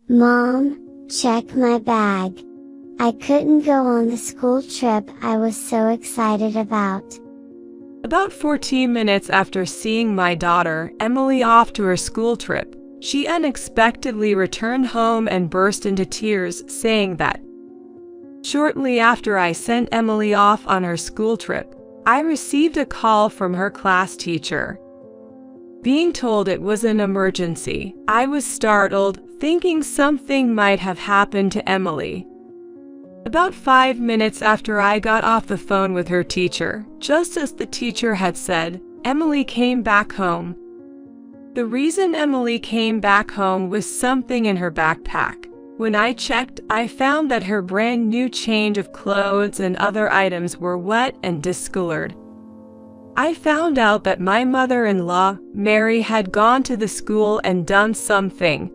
Mom, check my bag. I couldn't go on the school trip I was so excited about. About 14 minutes after seeing my daughter, Emily, off to her school trip, she unexpectedly returned home and burst into tears, saying that shortly after I sent Emily off on her school trip, I received a call from her class teacher. Being told it was an emergency, I was startled, thinking something might have happened to Emily. About 5 minutes after I got off the phone with her teacher, just as the teacher had said, Emily came back home. The reason Emily came back home was something in her backpack. When I checked, I found that her brand new change of clothes and other items were wet and discolored. I found out that my mother-in-law, Mary, had gone to the school and done something.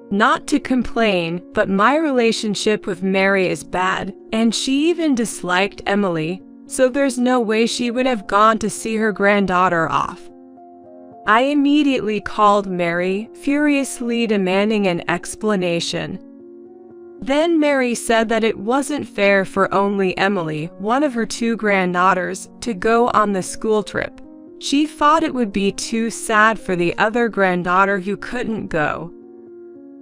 Not to complain, but my relationship with Mary is bad, and she even disliked Emily, so there's no way she would have gone to see her granddaughter off. I immediately called Mary, furiously demanding an explanation. Then Mary said that it wasn't fair for only Emily, one of her 2 granddaughters, to go on the school trip. She thought it would be too sad for the other granddaughter who couldn't go.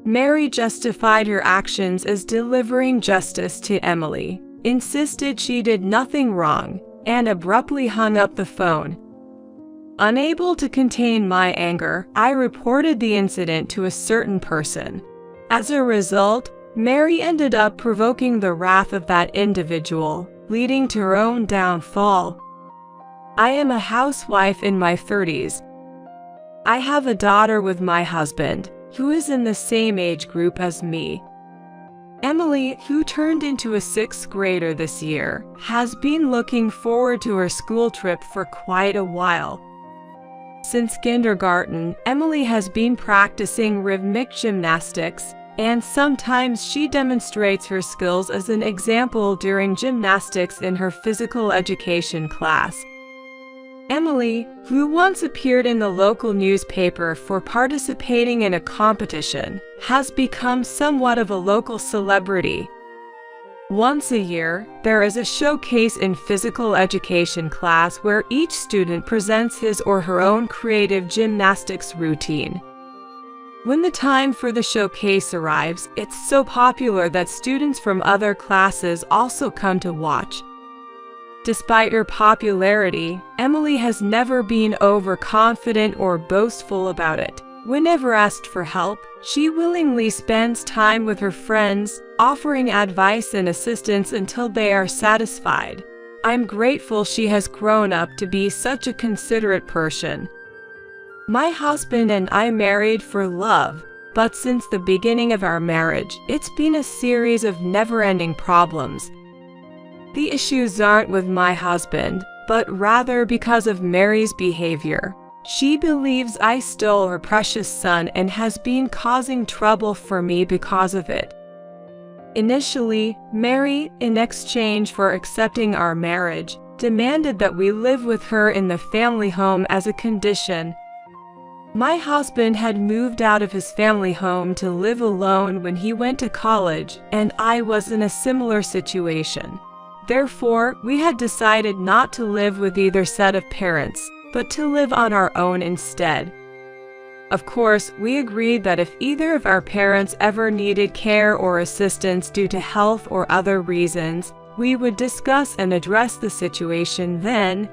Mary justified her actions as delivering justice to Emily, insisted she did nothing wrong, and abruptly hung up the phone. Unable to contain my anger, I reported the incident to a certain person. As a result, Mary ended up provoking the wrath of that individual, leading to her own downfall. I am a housewife in my 30s. I have a daughter with my husband, who is in the same age group as me. Emily, who turned into a 6th grader this year, has been looking forward to her school trip for quite a while. Since kindergarten, Emily has been practicing rhythmic gymnastics, and sometimes she demonstrates her skills as an example during gymnastics in her physical education class. Emily, who once appeared in the local newspaper for participating in a competition, has become somewhat of a local celebrity. Once a year, there is a showcase in physical education class where each student presents his or her own creative gymnastics routine. When the time for the showcase arrives, it's so popular that students from other classes also come to watch. Despite her popularity, Emily has never been overconfident or boastful about it. Whenever asked for help, she willingly spends time with her friends, offering advice and assistance until they are satisfied. I'm grateful she has grown up to be such a considerate person. My husband and I married for love, but since the beginning of our marriage, it's been a series of never-ending problems. The issues aren't with my husband, but rather because of Mary's behavior. She believes I stole her precious son and has been causing trouble for me because of it. Initially, Mary, in exchange for accepting our marriage, demanded that we live with her in the family home as a condition. My husband had moved out of his family home to live alone when he went to college, and I was in a similar situation. Therefore, we had decided not to live with either set of parents, but to live on our own instead. Of course, we agreed that if either of our parents ever needed care or assistance due to health or other reasons, we would discuss and address the situation then.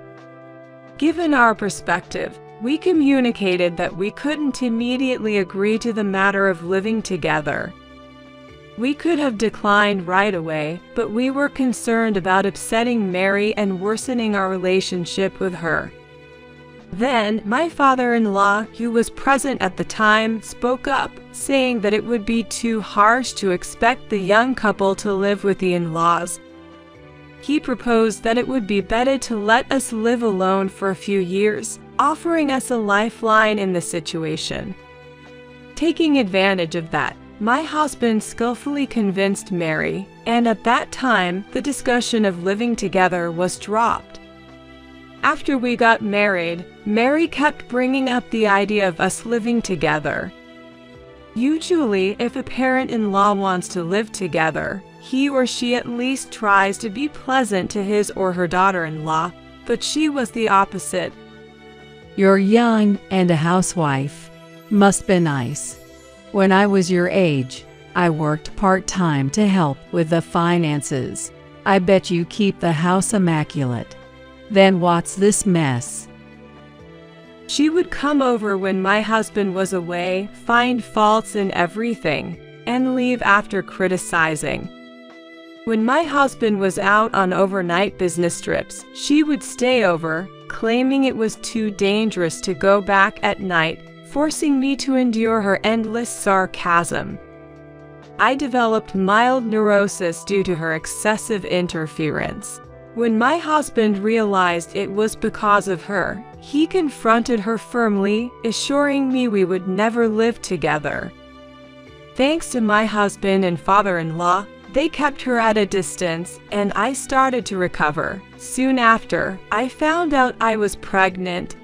Given our perspective, we communicated that we couldn't immediately agree to the matter of living together. We could have declined right away, but we were concerned about upsetting Mary and worsening our relationship with her. Then, my father-in-law, who was present at the time, spoke up, saying that it would be too harsh to expect the young couple to live with the in-laws. He proposed that it would be better to let us live alone for a few years, offering us a lifeline in the situation. Taking advantage of that, my husband skillfully convinced Mary, and at that time, the discussion of living together was dropped. After we got married, Mary kept bringing up the idea of us living together. Usually, if a parent-in-law wants to live together, he or she at least tries to be pleasant to his or her daughter-in-law, but she was the opposite. You're young and a housewife. Must be nice. When I was your age, I worked part-time to help with the finances. I bet you keep the house immaculate. Then what's this mess? She would come over when my husband was away, find faults in everything, and leave after criticizing. When my husband was out on overnight business trips, she would stay over, claiming it was too dangerous to go back at night, forcing me to endure her endless sarcasm. I developed mild neurosis due to her excessive interference. When my husband realized it was because of her, he confronted her firmly, assuring me we would never live together. Thanks to my husband and father-in-law, they kept her at a distance, and I started to recover. Soon after, I found out I was pregnant.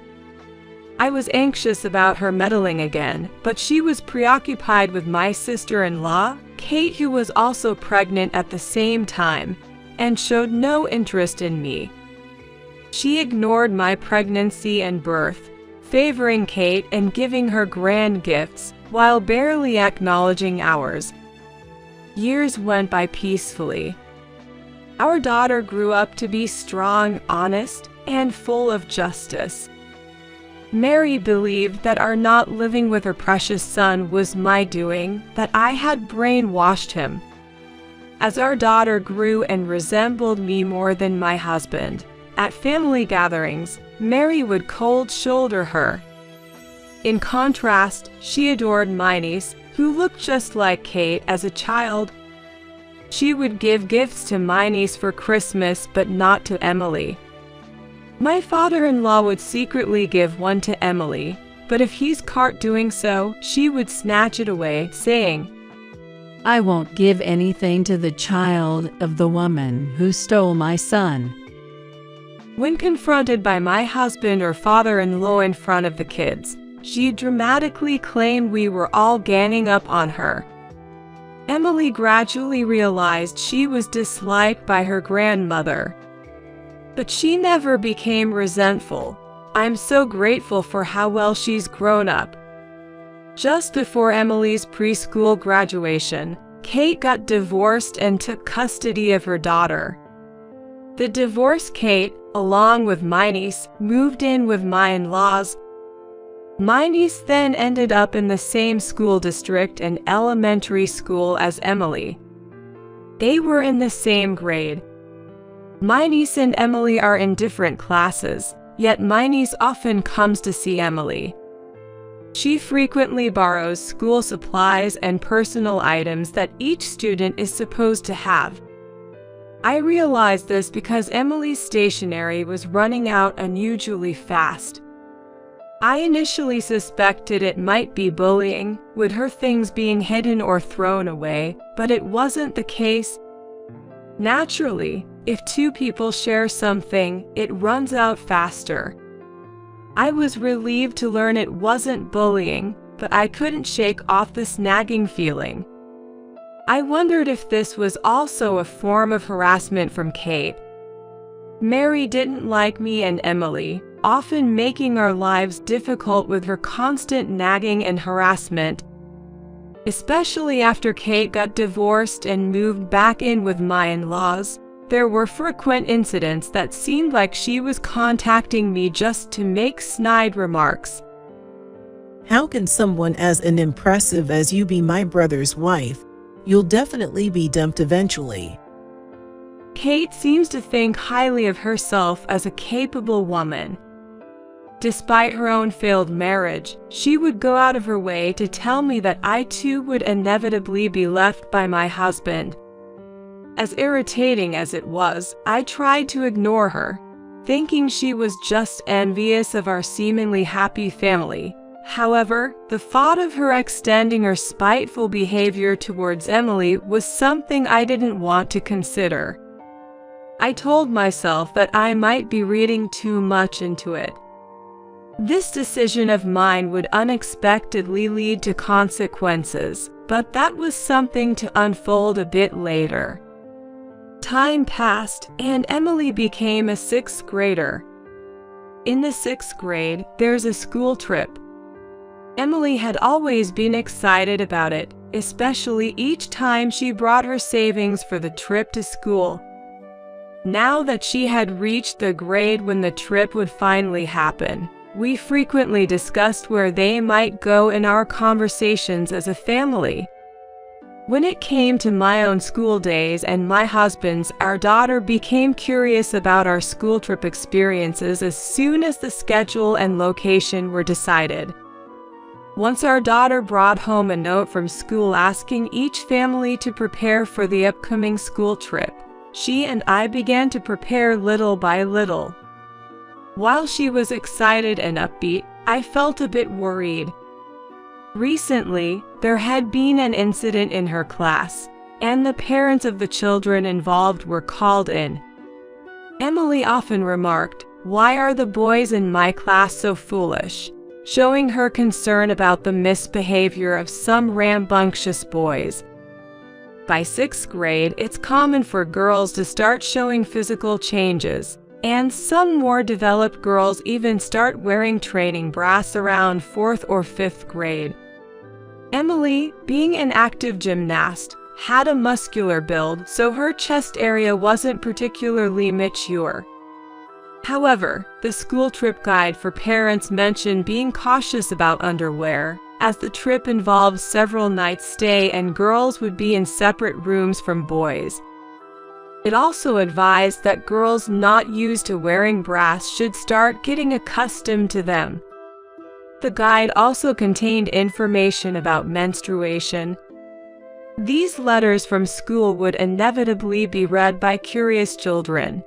I was anxious about her meddling again, but she was preoccupied with my sister-in-law, Kate, who was also pregnant at the same time, and showed no interest in me. She ignored my pregnancy and birth, favoring Kate and giving her grand gifts, while barely acknowledging ours. Years went by peacefully. Our daughter grew up to be strong, honest, and full of justice. Mary believed that our not living with her precious son was my doing, that I had brainwashed him. As our daughter grew and resembled me more than my husband, at family gatherings, Mary would cold shoulder her. In contrast, she adored my niece, who looked just like Kate as a child. She would give gifts to my niece for Christmas, but not to Emily. My father-in-law would secretly give one to Emily, but if he's caught doing so, she would snatch it away, saying, I won't give anything to the child of the woman who stole my son. When confronted by my husband or father-in-law in front of the kids, she dramatically claimed we were all ganging up on her. Emily gradually realized she was disliked by her grandmother. But she never became resentful. I'm so grateful for how well she's grown up. Just before Emily's preschool graduation, Kate got divorced and took custody of her daughter. The divorced Kate, along with my niece, moved in with my in-laws. My niece then ended up in the same school district and elementary school as Emily. They were in the same grade. My niece and Emily are in different classes, yet my niece often comes to see Emily. She frequently borrows school supplies and personal items that each student is supposed to have. I realized this because Emily's stationery was running out unusually fast. I initially suspected it might be bullying, with her things being hidden or thrown away, but it wasn't the case. Naturally, if two people share something, it runs out faster. I was relieved to learn it wasn't bullying, but I couldn't shake off this nagging feeling. I wondered if this was also a form of harassment from Kate. Mary didn't like me and Emily, often making our lives difficult with her constant nagging and harassment. Especially after Kate got divorced and moved back in with my in-laws, there were frequent incidents that seemed like she was contacting me just to make snide remarks. How can someone as unimpressive as you be my brother's wife? You'll definitely be dumped eventually. Kate seems to think highly of herself as a capable woman. Despite her own failed marriage, she would go out of her way to tell me that I too would inevitably be left by my husband. As irritating as it was, I tried to ignore her, thinking she was just envious of our seemingly happy family. However, the thought of her extending her spiteful behavior towards Emily was something I didn't want to consider. I told myself that I might be reading too much into it. This decision of mine would unexpectedly lead to consequences, but that was something to unfold a bit later. Time passed, and Emily became a 6th grader. In the 6th grade, there's a school trip. Emily had always been excited about it, especially each time she brought her savings for the trip to school. Now that she had reached the grade when the trip would finally happen, we frequently discussed where they might go in our conversations as a family. When it came to my own school days and my husband's, our daughter became curious about our school trip experiences as soon as the schedule and location were decided. Once our daughter brought home a note from school asking each family to prepare for the upcoming school trip, she and I began to prepare little by little. While she was excited and upbeat, I felt a bit worried. Recently, there had been an incident in her class, and the parents of the children involved were called in. Emily often remarked, "Why are the boys in my class so foolish?" showing her concern about the misbehavior of some rambunctious boys. By 6th grade, it's common for girls to start showing physical changes, and some more developed girls even start wearing training bras around 4th or 5th grade. Emily, being an active gymnast, had a muscular build, so her chest area wasn't particularly mature. However, the school trip guide for parents mentioned being cautious about underwear, as the trip involved several nights' stay and girls would be in separate rooms from boys. It also advised that girls not used to wearing bras should start getting accustomed to them. The guide also contained information about menstruation. These letters from school would inevitably be read by curious children.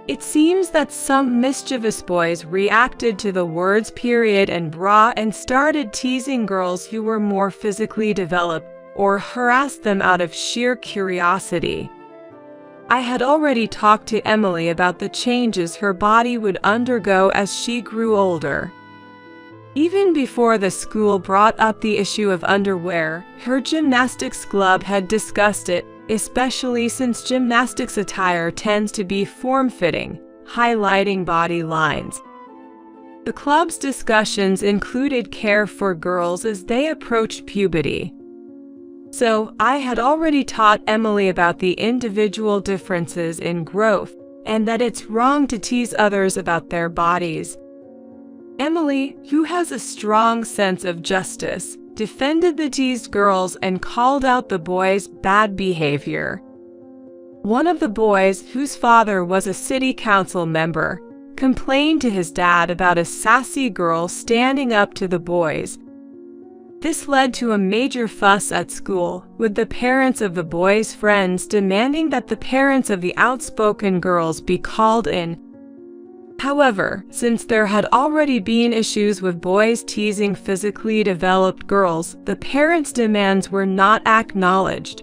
It seems that some mischievous boys reacted to the words period and bra and started teasing girls who were more physically developed, or harassed them out of sheer curiosity. I had already talked to Emily about the changes her body would undergo as she grew older. Even before the school brought up the issue of underwear, her gymnastics club had discussed it, especially since gymnastics attire tends to be form-fitting, highlighting body lines. The club's discussions included care for girls as they approached puberty. So, I had already taught Emily about the individual differences in growth, and that it's wrong to tease others about their bodies. Emily, who has a strong sense of justice, defended the teased girls and called out the boys' bad behavior. One of the boys, whose father was a city council member, complained to his dad about a sassy girl standing up to the boys. This led to a major fuss at school, with the parents of the boys' friends demanding that the parents of the outspoken girls be called in. However, since there had already been issues with boys teasing physically developed girls, the parents' demands were not acknowledged.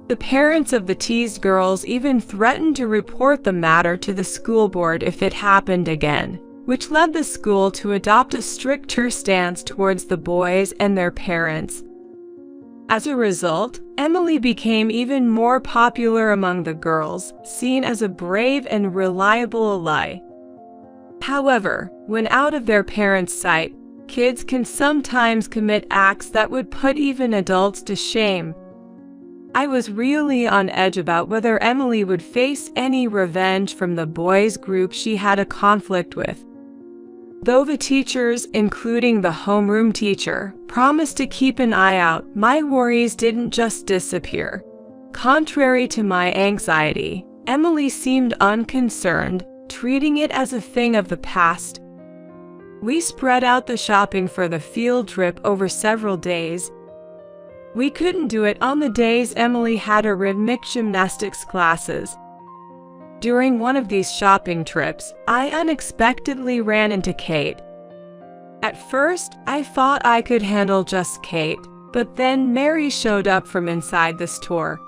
The parents of the teased girls even threatened to report the matter to the school board if it happened again, which led the school to adopt a stricter stance towards the boys and their parents. As a result, Emily became even more popular among the girls, seen as a brave and reliable ally. However, when out of their parents' sight, kids can sometimes commit acts that would put even adults to shame. I was really on edge about whether Emily would face any revenge from the boys' group she had a conflict with. Though the teachers, including the homeroom teacher, promised to keep an eye out, my worries didn't just disappear. Contrary to my anxiety, Emily seemed unconcerned, treating it as a thing of the past. We spread out the shopping for the field trip over several days. We couldn't do it on the days Emily had her rhythmic gymnastics classes. During one of these shopping trips, I unexpectedly ran into Kate. At first, I thought I could handle just Kate, but then Mary showed up from inside the store.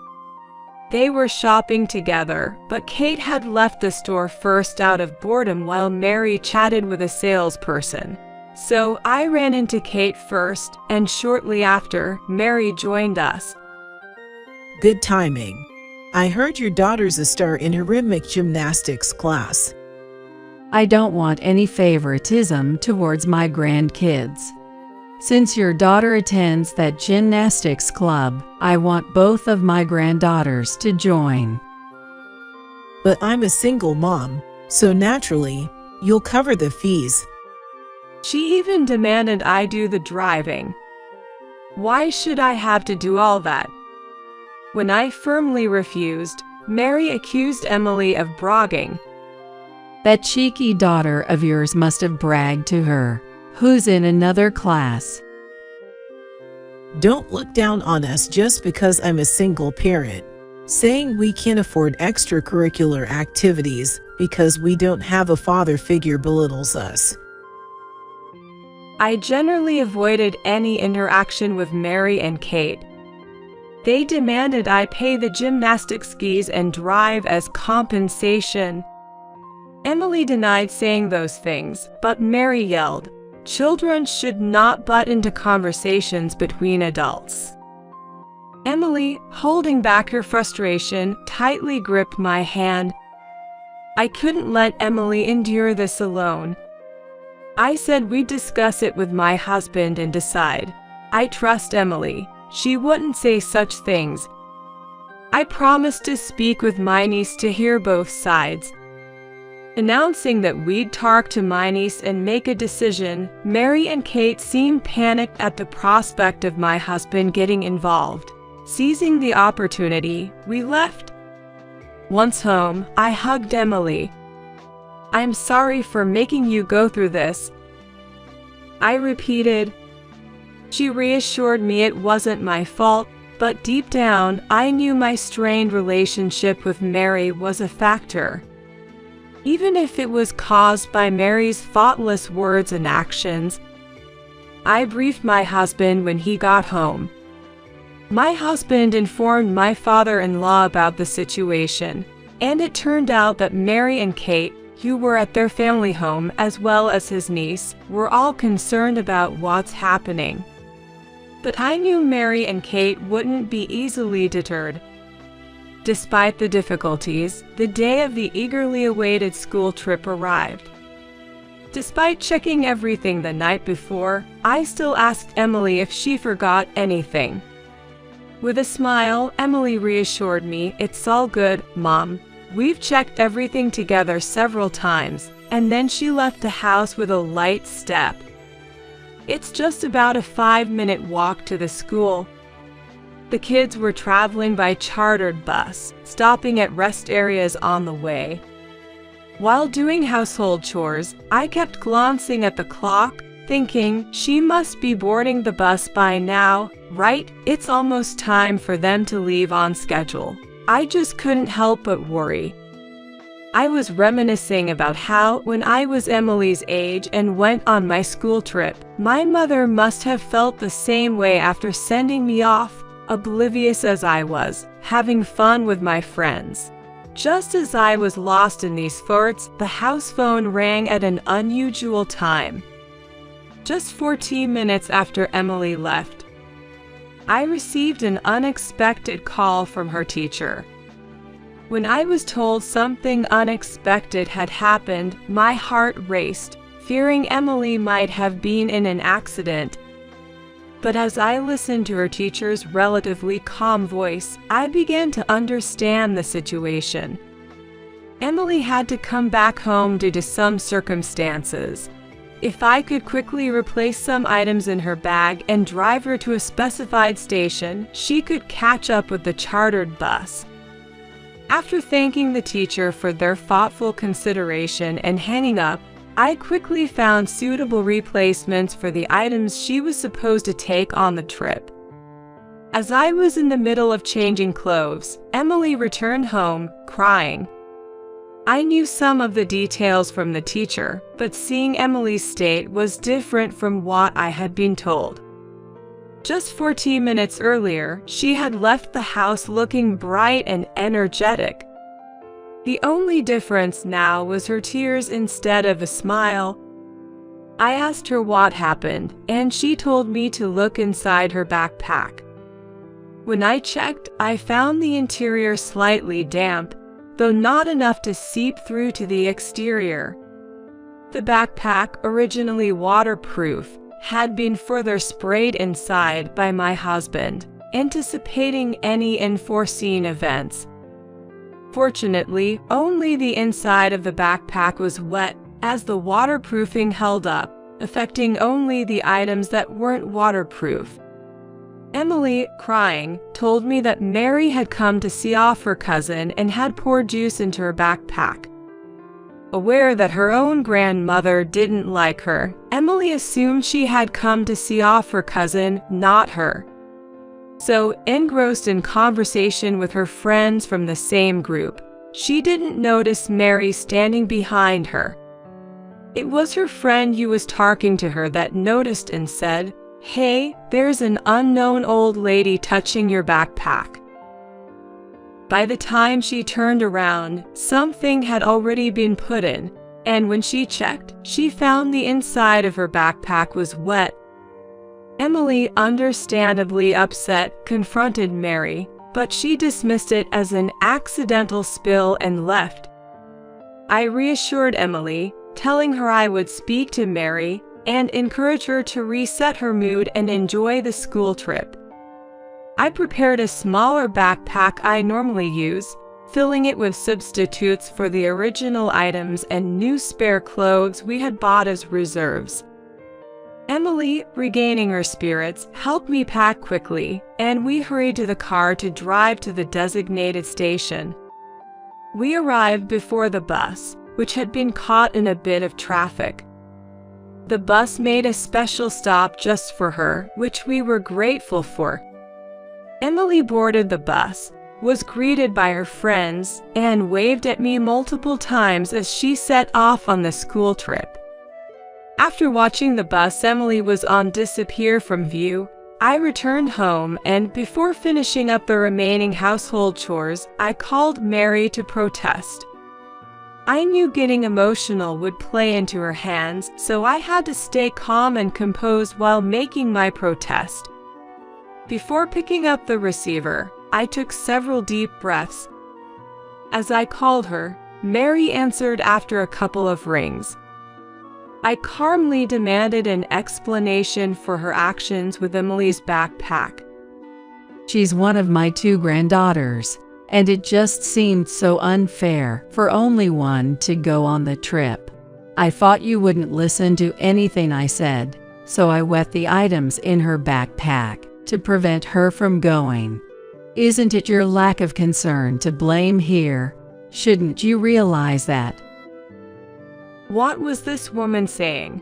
They were shopping together, but Kate had left the store first out of boredom while Mary chatted with a salesperson. So I ran into Kate first, and shortly after, Mary joined us. Good timing. I heard your daughter's a star in her rhythmic gymnastics class. I don't want any favoritism towards my grandkids. Since your daughter attends that gymnastics club, I want both of my granddaughters to join. But I'm a single mom, so naturally, you'll cover the fees. She even demanded I do the driving. Why should I have to do all that? When I firmly refused, Mary accused Emily of bragging. That cheeky daughter of yours must have bragged to her, who's in another class. Don't look down on us just because I'm a single parent. Saying we can't afford extracurricular activities because we don't have a father figure belittles us. I generally avoided any interaction with Mary and Kate. They demanded I pay the gymnastics fees and drive as compensation. Emily denied saying those things, but Mary yelled, "Children should not butt into conversations between adults." Emily, holding back her frustration, tightly gripped my hand. I couldn't let Emily endure this alone. I said we'd discuss it with my husband and decide. I trust Emily. She wouldn't say such things. I promised to speak with my niece to hear both sides. Announcing that we'd talk to my niece and make a decision, Mary and Kate seemed panicked at the prospect of my husband getting involved. Seizing the opportunity, we left. Once home, I hugged Emily. "I'm sorry for making you go through this," I repeated. She reassured me it wasn't my fault, but deep down, I knew my strained relationship with Mary was a factor. Even if it was caused by Mary's thoughtless words and actions. I briefed my husband when he got home. My husband informed my father-in-law about the situation, and it turned out that Mary and Kate, who were at their family home as well as his niece, were all concerned about what's happening. But I knew Mary and Kate wouldn't be easily deterred. Despite the difficulties, the day of the eagerly awaited school trip arrived. Despite checking everything the night before, I still asked Emily if she forgot anything. With a smile, Emily reassured me, "It's all good, Mom. We've checked everything together several times," and then she left the house with a light step. It's just about a 5-minute walk to the school. The kids were traveling by chartered bus, stopping at rest areas on the way. While doing household chores, I kept glancing at the clock, thinking, she must be boarding the bus by now, right? It's almost time for them to leave on schedule. I just couldn't help but worry. I was reminiscing about how, when I was Emily's age and went on my school trip, my mother must have felt the same way after sending me off, oblivious as I was, having fun with my friends. Just as I was lost in these thoughts, the house phone rang at an unusual time. Just 14 minutes after Emily left, I received an unexpected call from her teacher. When I was told something unexpected had happened, my heart raced, fearing Emily might have been in an accident. But as I listened to her teacher's relatively calm voice, I began to understand the situation. Emily had to come back home due to some circumstances. If I could quickly replace some items in her bag and drive her to a specified station, she could catch up with the chartered bus. After thanking the teacher for their thoughtful consideration and hanging up, I quickly found suitable replacements for the items she was supposed to take on the trip. As I was in the middle of changing clothes, Emily returned home, crying. I knew some of the details from the teacher, but seeing Emily's state was different from what I had been told. Just 14 minutes earlier, she had left the house looking bright and energetic. The only difference now was her tears instead of a smile. I asked her what happened, and she told me to look inside her backpack. When I checked, I found the interior slightly damp, though not enough to seep through to the exterior. The backpack, originally waterproof, had been further sprayed inside by my husband, anticipating any unforeseen events. Fortunately, only the inside of the backpack was wet, as the waterproofing held up, affecting only the items that weren't waterproof. Emily, crying, told me that Mary had come to see off her cousin and had poured juice into her backpack. Aware that her own grandmother didn't like her, Emily assumed she had come to see off her cousin, not her. So, engrossed in conversation with her friends from the same group, she didn't notice Mary standing behind her. It was her friend who was talking to her that noticed and said, "Hey, there's an unknown old lady touching your backpack." By the time she turned around, something had already been put in, and when she checked, she found the inside of her backpack was wet. Emily, understandably upset, confronted Mary, but she dismissed it as an accidental spill and left. I reassured Emily, telling her I would speak to Mary and encourage her to reset her mood and enjoy the school trip. I prepared a smaller backpack I normally use, filling it with substitutes for the original items and new spare clothes we had bought as reserves. Emily, regaining her spirits, helped me pack quickly, and we hurried to the car to drive to the designated station. We arrived before the bus, which had been caught in a bit of traffic. The bus made a special stop just for her, which we were grateful for. Emily boarded the bus, was greeted by her friends, and waved at me multiple times as she set off on the school trip. After watching the bus Emily was on disappear from view, I returned home, and before finishing up the remaining household chores, I called Mary to protest. I knew getting emotional would play into her hands, so I had to stay calm and composed while making my protest. Before picking up the receiver, I took several deep breaths. As I called her, Mary answered after a couple of rings. I calmly demanded an explanation for her actions with Emily's backpack. She's one of my 2 granddaughters, and it just seemed so unfair for only one to go on the trip. I thought you wouldn't listen to anything I said, so I wet the items in her backpack to prevent her from going. Isn't it your lack of concern to blame here? Shouldn't you realize that? What was this woman saying?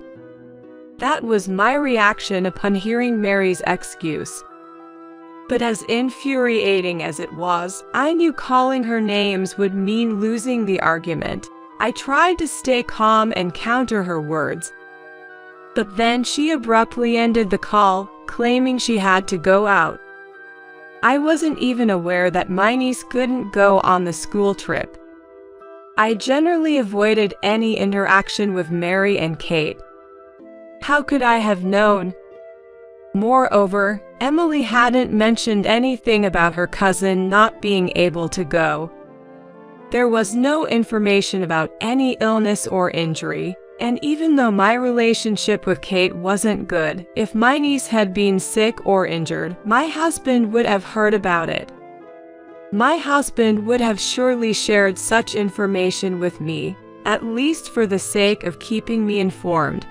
That was my reaction upon hearing Mary's excuse. But as infuriating as it was, I knew calling her names would mean losing the argument. I tried to stay calm and counter her words. But then she abruptly ended the call, claiming she had to go out. I wasn't even aware that my niece couldn't go on the school trip. I generally avoided any interaction with Mary and Kate. How could I have known? Moreover, Emily hadn't mentioned anything about her cousin not being able to go. There was no information about any illness or injury, and even though my relationship with Kate wasn't good, if my niece had been sick or injured, my husband would have heard about it. My husband would have surely shared such information with me, at least for the sake of keeping me informed.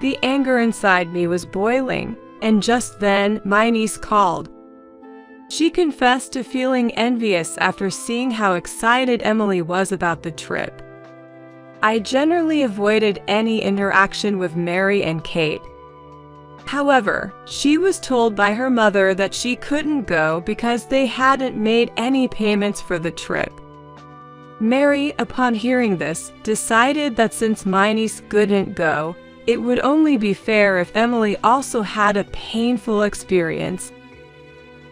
The anger inside me was boiling, and just then my niece called. She confessed to feeling envious after seeing how excited Emily was about the trip. I generally avoided any interaction with Mary and Kate. However, she was told by her mother that she couldn't go because they hadn't made any payments for the trip. Mary, upon hearing this, decided that since my niece couldn't go, it would only be fair if Emily also had a painful experience.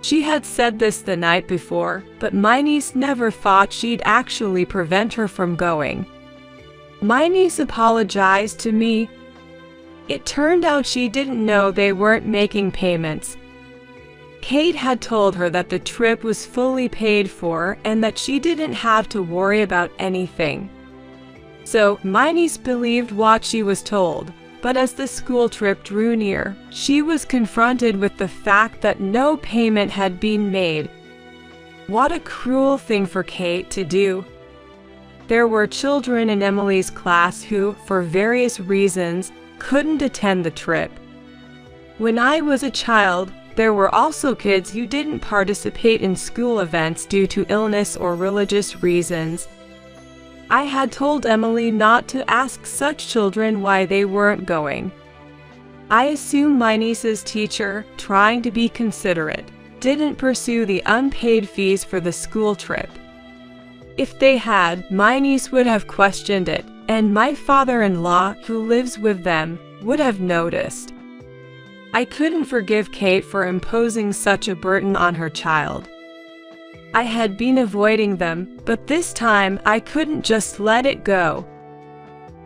She had said this the night before, but my niece never thought she'd actually prevent her from going. My niece apologized to me. It turned out she didn't know they weren't making payments. Kate had told her that the trip was fully paid for and that she didn't have to worry about anything. So, my niece believed what she was told, but as the school trip drew near, she was confronted with the fact that no payment had been made. What a cruel thing for Kate to do. There were children in Emily's class who, for various reasons, couldn't attend the trip. When I was a child, there were also kids who didn't participate in school events due to illness or religious reasons. I had told Emily not to ask such children why they weren't going. I assume my niece's teacher, trying to be considerate, didn't pursue the unpaid fees for the school trip. If they had, my niece would have questioned it, and my father-in-law, who lives with them, would have noticed. I couldn't forgive Kate for imposing such a burden on her child. I had been avoiding them, but this time I couldn't just let it go.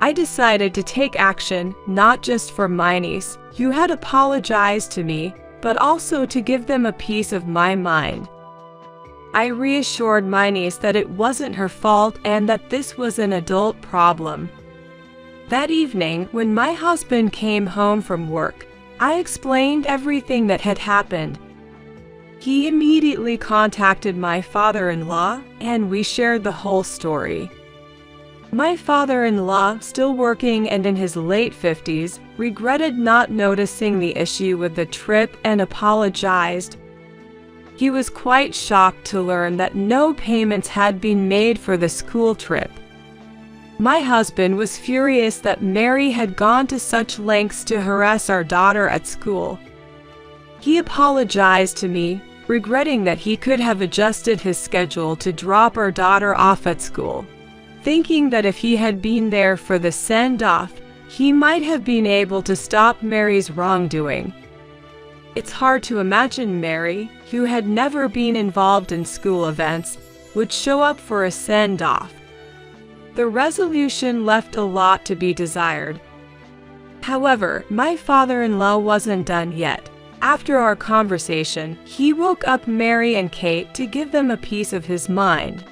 I decided to take action, not just for my niece, who had apologized to me, but also to give them a piece of my mind. I reassured my niece that it wasn't her fault and that this was an adult problem. That evening, when my husband came home from work, I explained everything that had happened. He immediately contacted my father-in-law, and we shared the whole story. My father-in-law, still working and in his late 50s, regretted not noticing the issue with the trip and apologized. He was quite shocked to learn that no payments had been made for the school trip. My husband was furious that Mary had gone to such lengths to harass our daughter at school. He apologized to me, regretting that he could have adjusted his schedule to drop our daughter off at school, thinking that if he had been there for the send-off, he might have been able to stop Mary's wrongdoing. It's hard to imagine Mary, who had never been involved in school events, would show up for a send-off. The resolution left a lot to be desired. However, my father-in-law wasn't done yet. After our conversation, he woke up Mary and Kate to give them a piece of his mind.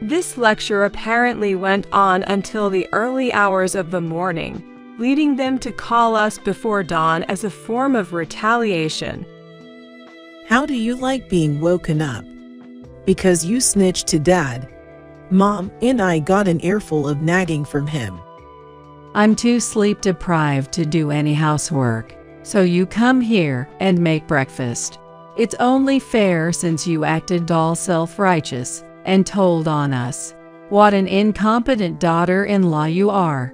This lecture apparently went on until the early hours of the morning, leading them to call us before dawn as a form of retaliation. How do you like being woken up? Because you snitched to Dad. Mom and I got an earful of nagging from him. I'm too sleep deprived to do any housework, so you come here and make breakfast. It's only fair since you acted all self-righteous and told on us. What an incompetent daughter-in-law you are.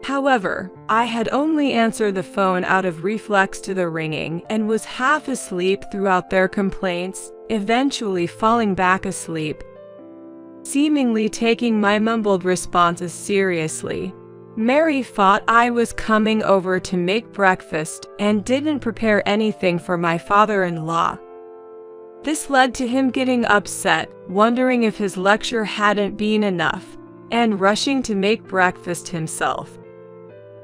However, I had only answered the phone out of reflex to the ringing and was half asleep throughout their complaints, eventually falling back asleep. Seemingly taking my mumbled responses seriously, Mary thought I was coming over to make breakfast and didn't prepare anything for my father-in-law. This led to him getting upset, wondering if his lecture hadn't been enough, and rushing to make breakfast himself.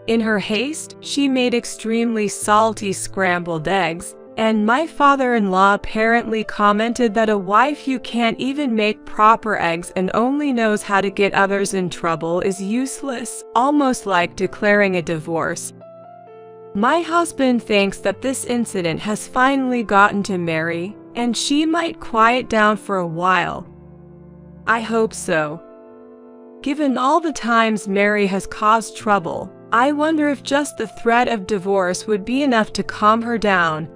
In her haste, she made extremely salty scrambled eggs, and my father-in-law apparently commented that a wife who can't even make proper eggs and only knows how to get others in trouble is useless, almost like declaring a divorce. My husband thinks that this incident has finally gotten to Mary, and she might quiet down for a while. I hope so. Given all the times Mary has caused trouble, I wonder if just the threat of divorce would be enough to calm her down.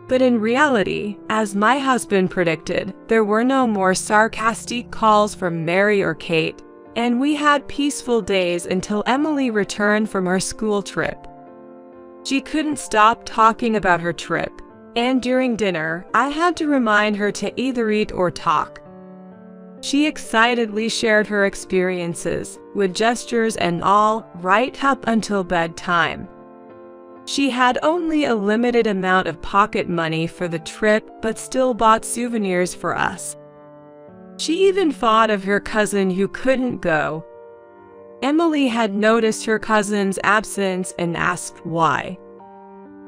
But in reality, as my husband predicted, there were no more sarcastic calls from Mary or Kate, and we had peaceful days until Emily returned from her school trip. She couldn't stop talking about her trip, and during dinner, I had to remind her to either eat or talk. She excitedly shared her experiences, with gestures and all, right up until bedtime. She had only a limited amount of pocket money for the trip but still bought souvenirs for us. She even thought of her cousin who couldn't go. Emily had noticed her cousin's absence and asked why.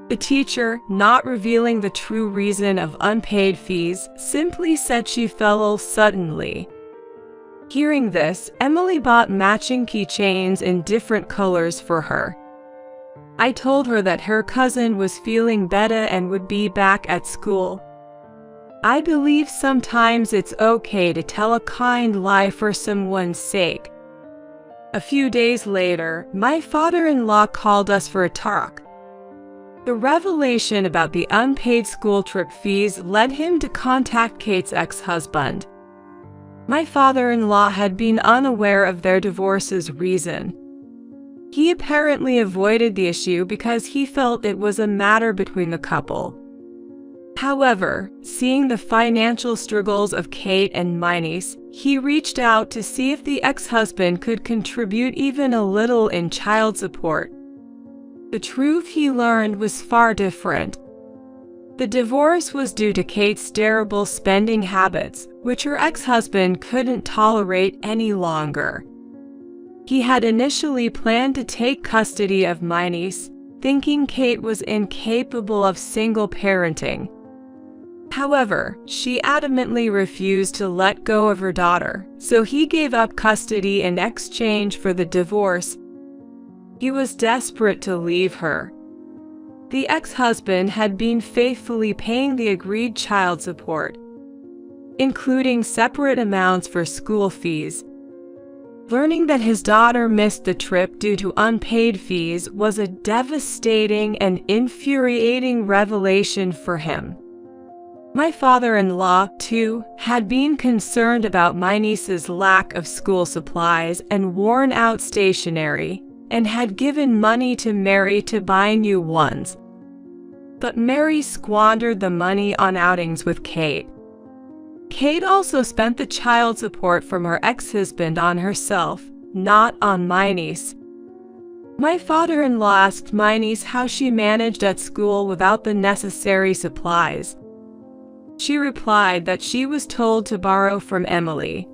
The teacher, not revealing the true reason of unpaid fees, simply said she fell ill suddenly. Hearing this, Emily bought matching keychains in different colors for her. I told her that her cousin was feeling better and would be back at school. I believe sometimes it's okay to tell a kind lie for someone's sake. A few days later, my father-in-law called us for a talk. The revelation about the unpaid school trip fees led him to contact Kate's ex-husband. My father-in-law had been unaware of their divorce's reason. He apparently avoided the issue because he felt it was a matter between the couple. However, seeing the financial struggles of Kate and my niece, he reached out to see if the ex-husband could contribute even a little in child support. The truth he learned was far different. The divorce was due to Kate's terrible spending habits, which her ex-husband couldn't tolerate any longer. He had initially planned to take custody of my niece, thinking Kate was incapable of single parenting. However, she adamantly refused to let go of her daughter, so he gave up custody in exchange for the divorce. He was desperate to leave her. The ex-husband had been faithfully paying the agreed child support, including separate amounts for school fees. Learning that his daughter missed the trip due to unpaid fees was a devastating and infuriating revelation for him. My father-in-law, too, had been concerned about my niece's lack of school supplies and worn-out stationery, and had given money to Mary to buy new ones. But Mary squandered the money on outings with Kate. Kate also spent the child support from her ex-husband on herself, not on my niece. My father-in-law asked my niece how she managed at school without the necessary supplies. She replied that she was told to borrow from Emily.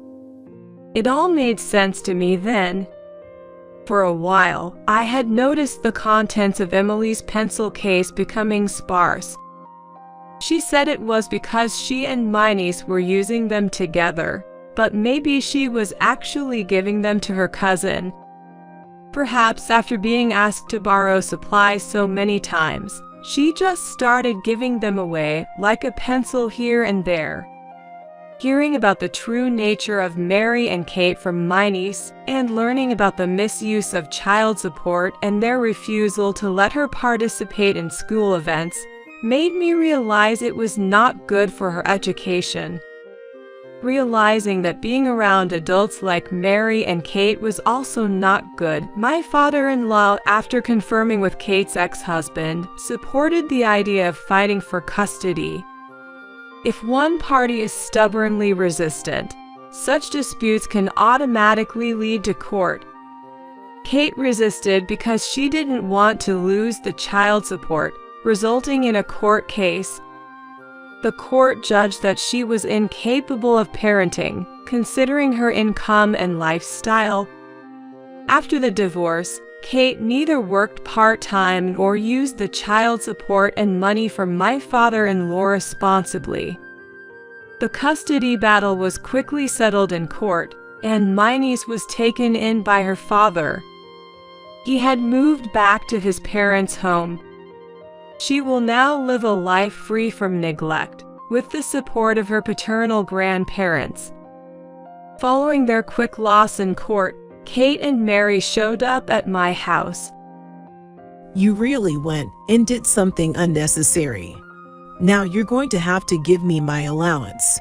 It all made sense to me then. For a while, I had noticed the contents of Emily's pencil case becoming sparse. She said it was because she and my niece were using them together, but maybe she was actually giving them to her cousin. Perhaps after being asked to borrow supplies so many times, she just started giving them away, like a pencil here and there. Hearing about the true nature of Mary and Kate from my niece, and learning about the misuse of child support and their refusal to let her participate in school events, made me realize it was not good for her education. Realizing that being around adults like Mary and Kate was also not good, my father-in-law, after confirming with Kate's ex-husband, supported the idea of fighting for custody. If one party is stubbornly resistant, such disputes can automatically lead to court. Kate resisted because she didn't want to lose the child support, resulting in a court case. The court judged that she was incapable of parenting, considering her income and lifestyle. After the divorce, Kate neither worked part-time nor used the child support and money from my father-in-law responsibly. The custody battle was quickly settled in court, and my niece was taken in by her father. He had moved back to his parents' home. She will now live a life free from neglect, with the support of her paternal grandparents. Following their quick loss in court, Kate and Mary showed up at my house. You really went and did something unnecessary. Now you're going to have to give me my allowance.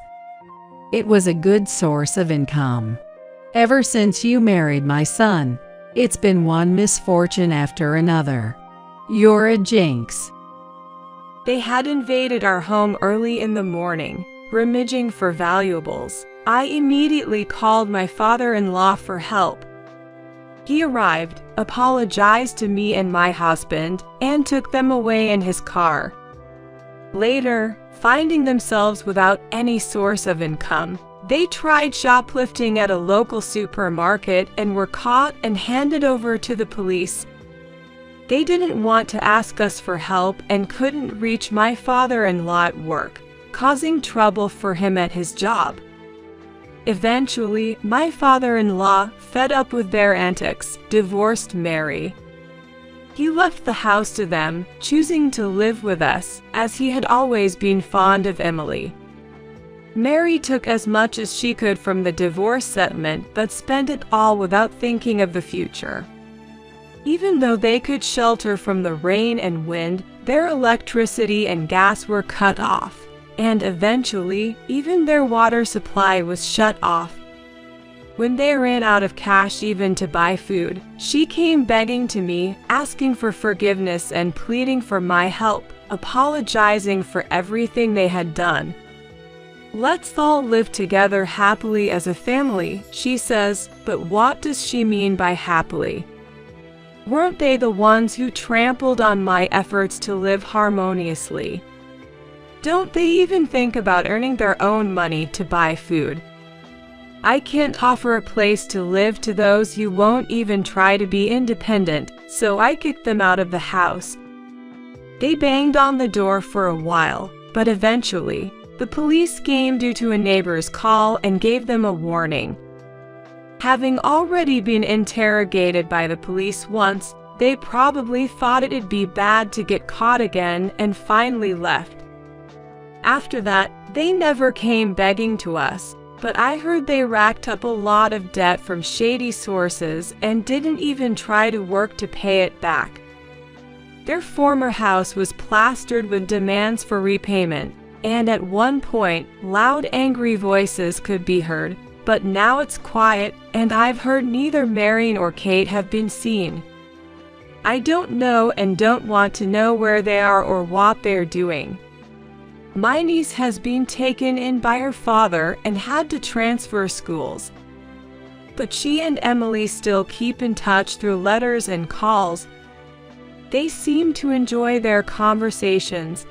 It was a good source of income. Ever since you married my son, it's been one misfortune after another. You're a jinx. They had invaded our home early in the morning, rummaging for valuables, I immediately called my father-in-law for help. He arrived, apologized to me and my husband, and took them away in his car. Later, finding themselves without any source of income, they tried shoplifting at a local supermarket and were caught and handed over to the police. They didn't want to ask us for help and couldn't reach my father-in-law at work, causing trouble for him at his job. Eventually, my father-in-law, fed up with their antics, divorced Mary. He left the house to them, choosing to live with us, as he had always been fond of Emily. Mary took as much as she could from the divorce settlement but spent it all without thinking of the future. Even though they could shelter from the rain and wind, their electricity and gas were cut off, and eventually, even their water supply was shut off. When they ran out of cash even to buy food, she came begging to me, asking for forgiveness and pleading for my help, apologizing for everything they had done. "Let's all live together happily as a family," she says, but what does she mean by happily? Weren't they the ones who trampled on my efforts to live harmoniously? Don't they even think about earning their own money to buy food? I can't offer a place to live to those who won't even try to be independent, so I kicked them out of the house. They banged on the door for a while, but eventually, the police came due to a neighbor's call and gave them a warning. Having already been interrogated by the police once, they probably thought it'd be bad to get caught again and finally left. After that, they never came begging to us, but I heard they racked up a lot of debt from shady sources and didn't even try to work to pay it back. Their former house was plastered with demands for repayment, and at one point, loud angry voices could be heard, but now it's quiet, and I've heard neither Mary nor Kate have been seen. I don't know and don't want to know where they are or what they're doing. My niece has been taken in by her father and had to transfer schools. But she and Emily still keep in touch through letters and calls. They seem to enjoy their conversations.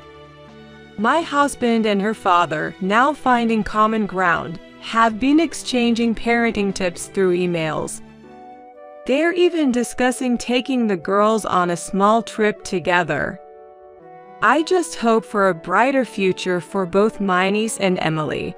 My husband and her father, now finding common ground, have been exchanging parenting tips through emails. They're even discussing taking the girls on a small trip together. I just hope for a brighter future for both my niece and Emily.